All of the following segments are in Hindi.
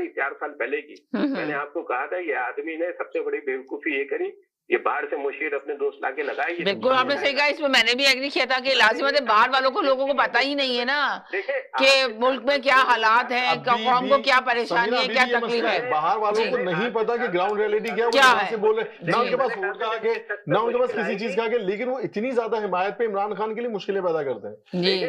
हमारी 4 साल पहले की, मैंने आपको कहा था ये आदमी ने सबसे बड़ी बेवकूफी ये करी, ये बाहर से मुशीर अपने दोस्त लाके लगाए। बिल्कुल आपने सही कहा, इसमें मैंने भी एग्री किया था कि लाजिमत है, बाहर वालों को, लोगों को पता ही नहीं है ना कि मुल्क में क्या हालात है, कौम को क्या परेशानी है, क्या तकलीफ है। बाहर वालों को नहीं पता कि ग्राउंड रियलिटी क्या है, बोल रहे ना उनके पास वोट का आगे, ना उनके पास किसी चीज का आगे, लेकिन वो इतनी ज्यादा हिमायत पे इमरान खान के लिए मुश्किलें पैदा करते हैं। जी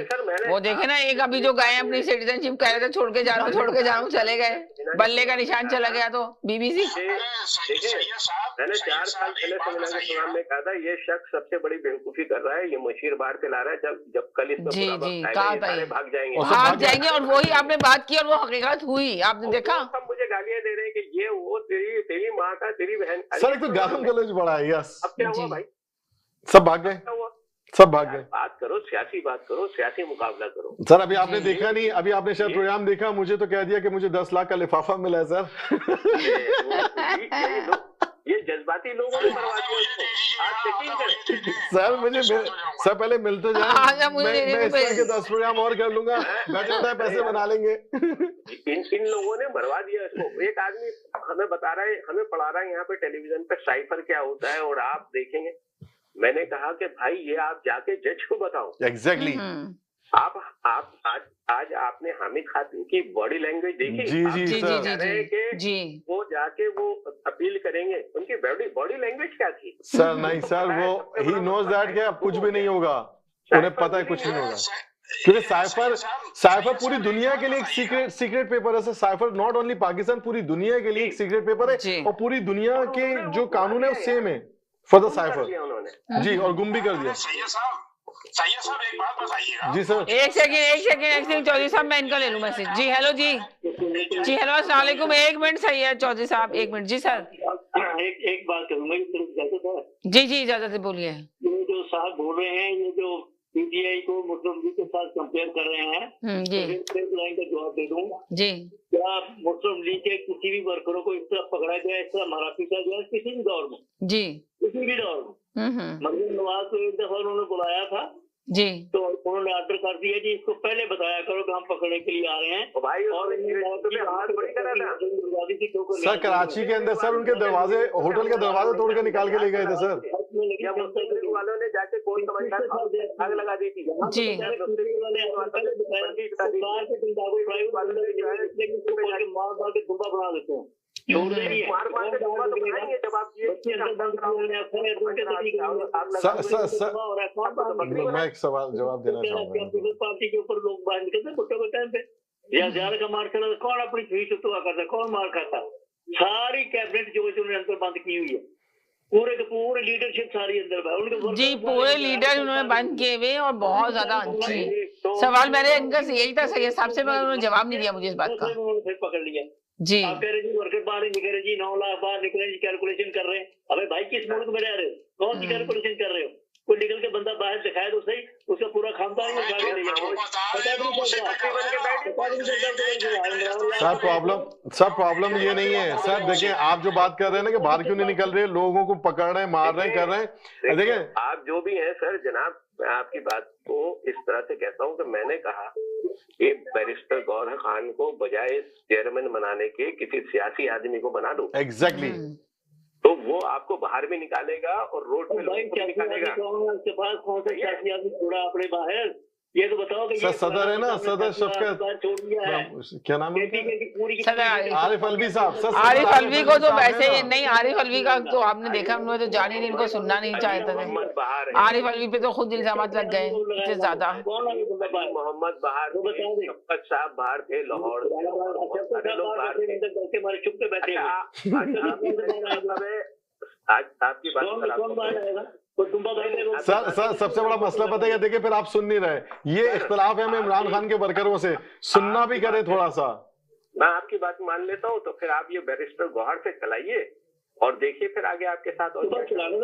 वो देखे ना, एक अभी जो गए अपनी सिटीजनशिप कह रहे थे छोड़ के जा रहा हूँ, चले गए, बल्ले का निशान चला गया। तो बीबीसी मैंने 4 साल पहले संविधान के प्रोग्राम में कहा था ये शख्स सबसे बड़ी बेवकूफी कर रहा है, ये मुशीर बाहर से ला रहा है। जब कल इसमें भाग जाएंगे और वही आपने बात की और वो हकीकत हुई, आपने देखा। सब मुझे गालियां दे रहे हैं कि ये वो तेरी माँ का, तेरी बहन। सर तो गालम गलौज बड़ा है। यस, अब क्या हुआ भाई, सब भाग गए, सब भाग गए। बात करो, सियासी बात करो, सियासी मुकाबला करो। सर अभी आपने देखा नहीं, अभी आपने शायद प्रोग्राम देखा, मुझे तो कह दिया कि मुझे 10 लाख का लिफाफा मिला है सर। ये जज्बाती लोगों ने करवा दिया इसको। आज यकीन करें सर, मुझे सर पहले मिल तो जाए, मैं इस तरह के 10 प्रोग्राम और कर लूंगा, बैठे पैसे बना लेंगे। इन लोगों ने मरवा दिया इसको। एक आदमी हमें बता रहा है, हमें पढ़ा रहा है यहाँ पे टेलीविजन पे साइफर क्या होता है और आप देखेंगे। मैंने कहा कि भाई ये आप जाके जज को बताओ। एग्जैक्टली आप आज आपने हामिद खातून की बॉडी लैंग्वेज देखी? जी, वो जाके वो अपील करेंगे, उनकी बॉडी लैंग्वेज क्या थी? सर नहीं सर, वो ही नोज दैट कि अब कुछ भी नहीं होगा, उन्हें पता है कुछ नहीं होगा, क्योंकि साइफर पूरी दुनिया के लिए एक सीक्रेट पेपर है sir. Cipher not only Pakistan, पूरी दुनिया के लिए एक सीक्रेट पेपर है और पूरी दुनिया के जो कानून है वो सेम है फॉर द साइफर। जी, और गुम भी कर दिया। सैयद साहब एक बात बताइएगा। जी सर, एक सेकंड चौधरी साहब, मैं इनका ले लूं मैसेज। जी हेलो जी हेलो अस्सलाम वालेकुम। 1 मिनट सैयद चौधरी साहब, 1 मिनट। जी सर, एक बात करूंगा, जी इजाजत है, बोलिए। ये जो साहब बोल रहे हैं, ये जो पीटीआई को मुस्लिम लीग के साथ कंपेयर कर रहे हैं, जी लाइन का जवाब दे दूं जी। क्या मुस्लिम लीग के किसी भी वर्करों को इस तरह पकड़ा गया, इस तरह मारा पीटा गया किसी भी दौर में? जी, किसी भी दौर में। मरियम नवाज को एक दफा उन्होंने बुलाया था जी, तो उन्होंने ऑर्डर कर दिया कि इसको पहले बताया करो कि हम पकड़ने के लिए आ रहे हैं। भाई और सर कराची के अंदर सर उनके दरवाजे, होटल के दरवाजे तोड़ के निकाल के ले गए थे सर। वालों ने जाके कोई समझदार आग लगा दी थी। जी बना देते हैं, छोड़ देंगे, मैं एक सवाल जवाब देना चाहूंगा। पार्टी के ऊपर लोग बाहर निकलते हैं भुट्टो के टाइम पे, या ज्यादा का मार चला, कौन अपनी फीस उतवा करता, कौन मार खाता? सारी कैबिनेट जो उन्होंने अंदर बंद की हुई है, पूरे के पूरे लीडरशिप सारी अंदर है उनके। जी पूरे लीडर उन्होंने बंद किए हुए और बहुत ज्यादा अच्छी। सवाल मैंने इनका यही था सैयद साहब से, मगर उन्होंने जवाब नहीं दिया मुझे इस बात का। फिर पकड़ लिया जी। आप कह रहे जी वर्कर बाहर निकल रहे जी, 9 लाख बाहर निकले जी, कैलकुलेशन कर रहे हैं। अबे भाई किस मुल्क में रह रहे हो, कौन सी कैलकुलेशन कर रहे हो? कोई निकल के बंदा बाहर दिखाए तो सही, उसका पूरा खानदान उठा के ले जाए। सर प्रॉब्लम ये नहीं है सर, देखिए आप जो बात कर रहे हैं ना कि बाहर क्यों नहीं निकल रहे, लोगों को पकड़ रहे हैं, मार रहे हैं, कर रहे हैं। देखिए आप जो भी हैं सर जनाब, मैं आपकी बात को इस तरह से कहता हूं कि मैंने कहा कि बैरिस्टर गौहर खान को बजाय चेयरमैन बनाने के किसी सियासी आदमी को बना दो। एग्जैक्टली तो वो आपको बाहर भी निकालेगा और रोड पे निकालेगा। उसके पास कौन सा सियासी आदमी छोड़ा अपने बाहर, ये तो बताओ कि सदर है ना, सदर शफकत क्या नाम है, आरिफ अलवी साहब। आरिफ अलवी को तो वैसे नहीं, आरिफ अलवी का तो आपने देखा, उन्होंने तो जान ही नहीं, इनको सुनना नहीं चाहते थे। आरिफ अलवी पे तो खुद इल्जामात लग गए इतने ज्यादा। मोहम्मद बहार साहब बाहर थे, लाहौर चुप के बैठे। आज आपकी बात सर सबसे बड़ा मसला पता है, देखिए फिर आप सुन नहीं रहे, ये इख्तलाफ है इमरान खान के वर्करों से, सुनना भी करे थोड़ा सा। मैं आपकी बात मान लेता हूँ, तो फिर आप ये बैरिस्टर गौहर से चलाइए और देखिए फिर आगे आपके साथ और चला रहे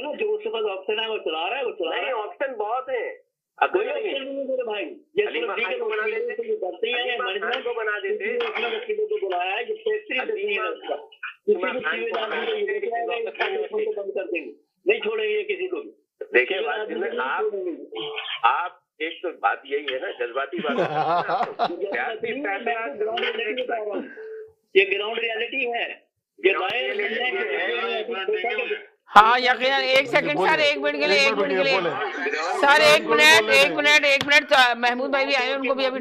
ना, जो उसके पास ऑप्शन है वो चला रहा है, वो चला रहा है। ऑप्शन बहुत है, कोई ऑप्शन नहीं है भाई, ये बना देते को बना देते, को बुलाया है, बंद कर देंगे, नहीं छोड़ेंगे किसी को। देखिए आप एक तो बात यही है ना, जज्बाती बात ये ग्राउंड रियलिटी है। ये हाँ यकीनन। एक सेकंड सर, 1 मिनट के लिए, 1 मिनट के लिए sir, 1 minute, 1 minute, 1 minute. Mahmood भाई भी आए हैं, उनको भी अभी